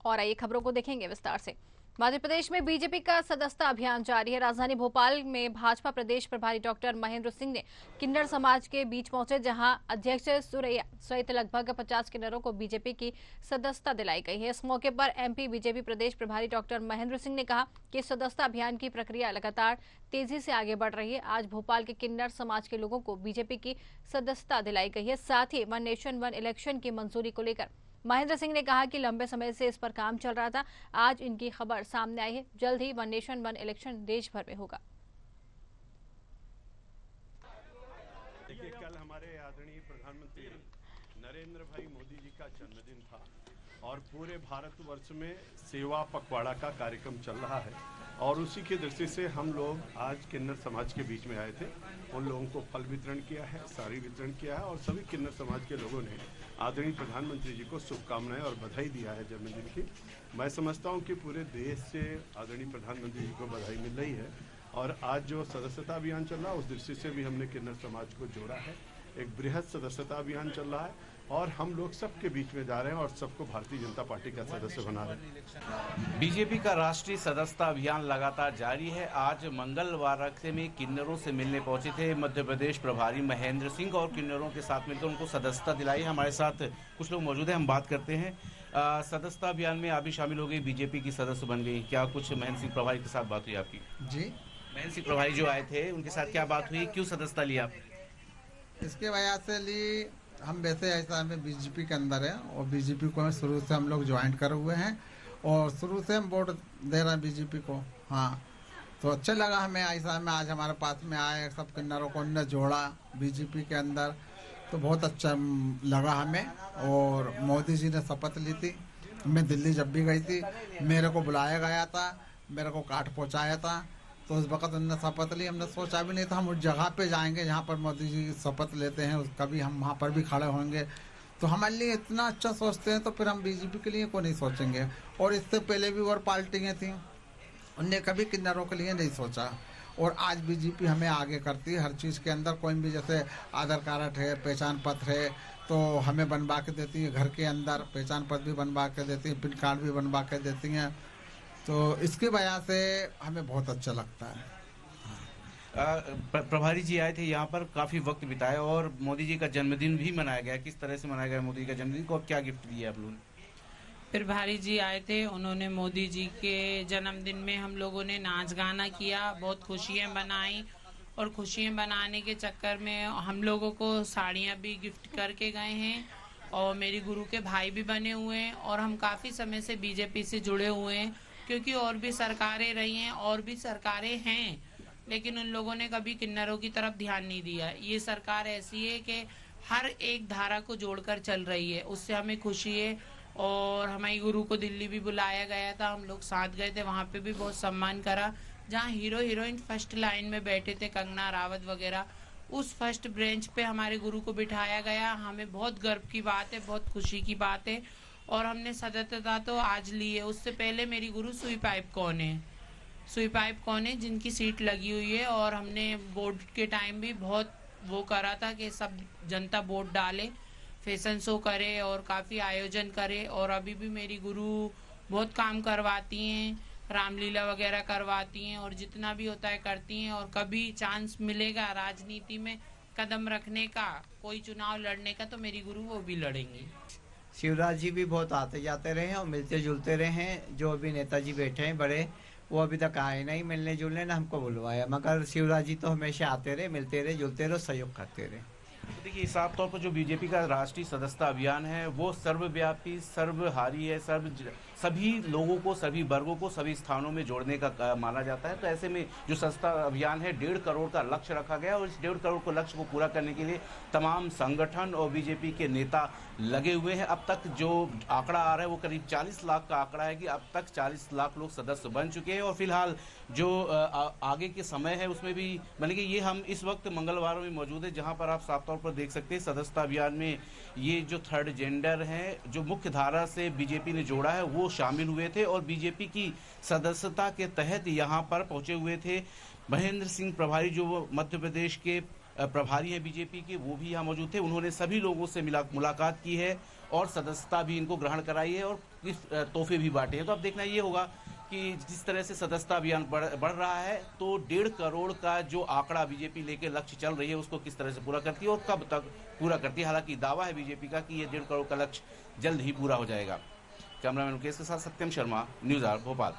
और आइए खबरों को देखेंगे विस्तार से। मध्य प्रदेश में बीजेपी का सदस्यता अभियान जारी है। राजधानी भोपाल में भाजपा प्रदेश प्रभारी डॉक्टर महेंद्र सिंह ने किन्नर समाज के बीच पहुंचे, जहां अध्यक्ष सुरैया सहित लगभग 50 किन्नरों को बीजेपी की सदस्यता दिलाई गई है। इस मौके पर एमपी बीजेपी प्रदेश प्रभारी डॉक्टर महेंद्र सिंह ने कहा कि सदस्यता अभियान की प्रक्रिया लगातार तेजी से आगे बढ़ रही है। आज भोपाल के किन्नर समाज के लोगों को बीजेपी की सदस्यता दिलाई गई है। साथ ही वन नेशन वन इलेक्शन की मंजूरी को लेकर महेंद्र सिंह ने कहा कि लंबे समय से इस पर काम चल रहा था, आज इनकी खबर सामने आई है। जल्द ही वन नेशन वन इलेक्शन देश भर में होगा। देखिए, कल हमारे आदरणीय प्रधानमंत्री नरेंद्र भाई मोदी जी का जन्मदिन था और पूरे भारतवर्ष में सेवा पखवाड़ा का कार्यक्रम चल रहा है और उसी की दृष्टि से हम लोग आज किन्नर समाज के बीच में आए थे। उन लोगों को फल वितरण किया है, साड़ी वितरण किया है और सभी किन्नर समाज के लोगों ने आदरणीय प्रधानमंत्री जी को शुभकामनाएं और बधाई दिया है जन्मदिन की। मैं समझता हूं कि पूरे देश से आदरणीय प्रधानमंत्री जी को बधाई मिल रही है और आज जो सदस्यता अभियान चल रहा है उस दृष्टि से भी हमने किन्नर समाज को जोड़ा है। एक बृहद सदस्यता अभियान चल रहा है और हम लोग सबके बीच में जा रहे हैं और सबको भारतीय जनता पार्टी का सदस्य बना रहे हैं। बीजेपी का राष्ट्रीय सदस्यता अभियान लगातार जारी है। आज मंगलवार में किन्नरों से मिलने पहुंचे थे मध्य प्रदेश प्रभारी महेंद्र सिंह और किन्नरों के साथ मिलकर उनको सदस्यता दिलाई। हमारे साथ कुछ लोग मौजूद हैं, हम बात करते हैं। सदस्यता अभियान में आप भी शामिल हो गई, बीजेपी की सदस्य बन गई, क्या कुछ महेंद्र सिंह प्रभारी के साथ बात हुई आपकी? जी, महेंद्र सिंह प्रभारी जो आए थे उनके साथ क्या बात हुई, क्यों सदस्यता लिया आपने? इसके वजह से ली हम वैसे ऐसा में बीजेपी के अंदर है और बीजेपी को शुरू से हम लोग ज्वाइन करे हुए हैं और शुरू से हम वोट दे रहे हैं बीजेपी को। हाँ, तो अच्छा लगा हमें ऐसा में आज हमारे पास में आए, सब किन्नरों को उनने जोड़ा बीजेपी के अंदर, तो बहुत अच्छा लगा हमें। और मोदी जी ने शपथ ली थी, मैं दिल्ली जब भी गई थी मेरे को बुलाया गया था, मेरे को कार्ड पहुँचाया था, तो उस वक्त उन्होंने शपथ ली। हमने सोचा भी नहीं था हम उस जगह पे जाएंगे जहाँ पर मोदी जी शपथ लेते हैं, कभी हम वहाँ पर भी खड़े होंगे। तो हमारे लिए इतना अच्छा सोचते हैं तो फिर हम बीजेपी के लिए क्यों नहीं सोचेंगे। और इससे पहले भी और पार्टियाँ थी, उनने कभी किन्नरों के लिए नहीं सोचा और आज बीजेपी हमें आगे करती है हर चीज़ के अंदर। कोई भी जैसे आधार कार्ड है, पहचान पत्र है तो हमें बनवा के देती है, घर के अंदर पहचान पत्र भी बनवा के देती है, पैन कार्ड भी बनवा के देती हैं। तो इसकी वजह से हमें बहुत अच्छा लगता है। प्रभारी जी आए थे यहाँ पर, काफी वक्त बिताया और मोदी जी का जन्मदिन भी मनाया गया। किस तरह से मनाया गया मोदी जी का जन्मदिन को, क्या गिफ्ट दिया आप लोगों ने? प्रभारी जी आए थे, उन्होंने मोदी जी के जन्मदिन में हम लोगों ने नाच गाना किया, बहुत खुशियाँ बनाई और खुशियाँ बनाने के चक्कर में हम लोगों को साड़ियाँ भी गिफ्ट करके गए हैं और मेरी गुरु के भाई भी बने हुए हैं और हम काफ़ी समय से बीजेपी से जुड़े हुए हैं, क्योंकि और भी सरकारें रही हैं और भी सरकारें हैं, लेकिन उन लोगों ने कभी किन्नरों की तरफ ध्यान नहीं दिया। ये सरकार ऐसी है कि हर एक धारा को जोड़कर चल रही है, उससे हमें खुशी है। और हमारी गुरु को दिल्ली भी बुलाया गया था, हम लोग साथ गए थे, वहाँ पे भी बहुत सम्मान करा। जहाँ हीरो हीरोइन फर्स्ट लाइन में बैठे थे, कंगना रावत वगैरह, उस फर्स्ट बेंच पे हमारे गुरु को बिठाया गया। हमें बहुत गर्व की बात है, बहुत खुशी की बात है और हमने सदस्यता तो आज ली है। उससे पहले मेरी गुरु सुई पाइप कौन है जिनकी सीट लगी हुई है और हमने बोर्ड के टाइम भी बहुत वो करा था कि सब जनता वोट डाले, फैशन शो करे और काफ़ी आयोजन करे। और अभी भी मेरी गुरु बहुत काम करवाती हैं, रामलीला वगैरह करवाती हैं और जितना भी होता है करती हैं। और कभी चांस मिलेगा राजनीति में कदम रखने का, कोई चुनाव लड़ने का, तो मेरी गुरु वो भी लड़ेंगी। शिवराज जी भी बहुत आते जाते रहे हैं और मिलते जुलते रहे हैं। जो अभी नेताजी बैठे हैं बड़े, वो अभी तक आए नहीं मिलने जुलने, ना हमको बुलवाया, मगर शिवराज जी तो हमेशा आते रहे, मिलते रहे, जुलते रहे, सहयोग करते रहे। तो देखिए, साफ तौर पर जो बीजेपी का राष्ट्रीय सदस्यता अभियान है वो सर्वव्यापी, सर्वहारी है, सभी लोगों को, सभी वर्गों को सभी स्थानों में जोड़ने का माना जाता है। तो ऐसे में जो सदस्यता अभियान है 1.5 करोड़ का लक्ष्य रखा गया और इस 1.5 करोड़ को लक्ष्य को पूरा करने के लिए तमाम संगठन और बीजेपी के नेता लगे हुए हैं। अब तक जो आंकड़ा आ रहा है वो करीब 40 लाख का आंकड़ा है कि अब तक 40 लाख लोग सदस्य बन चुके हैं और फिलहाल जो आगे के समय है उसमें भी मतलब कि ये हम इस वक्त मंगलवार में मौजूद है, जहां पर आप साफ तौर पर देख सकते हैं सदस्यता अभियान में ये जो थर्ड जेंडर हैं जो मुख्य धारा से बीजेपी ने जोड़ा है वो शामिल हुए थे और बीजेपी की सदस्यता के तहत यहाँ पर पहुंचे हुए थे। महेंद्र सिंह प्रभारी जो मध्य प्रदेश के प्रभारी हैं बीजेपी के, वो भी यहाँ मौजूद थे। उन्होंने सभी लोगों से मुलाकात की है और सदस्यता भी इनको ग्रहण कराई है और गिफ्ट तोहफे भी बांटे हैं। तो अब देखना ये होगा कि जिस तरह से सदस्यता अभियान बढ़ रहा है तो 1.5 करोड़ का जो आंकड़ा बीजेपी लेके लक्ष्य चल रही है उसको किस तरह से पूरा करती है और कब तक पूरा करती है। हालांकि दावा है बीजेपी का कि ये 1.5 करोड़ का लक्ष्य जल्द ही पूरा हो जाएगा। कैमरामैन मुकेश के साथ सत्यम शर्मा, न्यूज़ 8 भोपाल।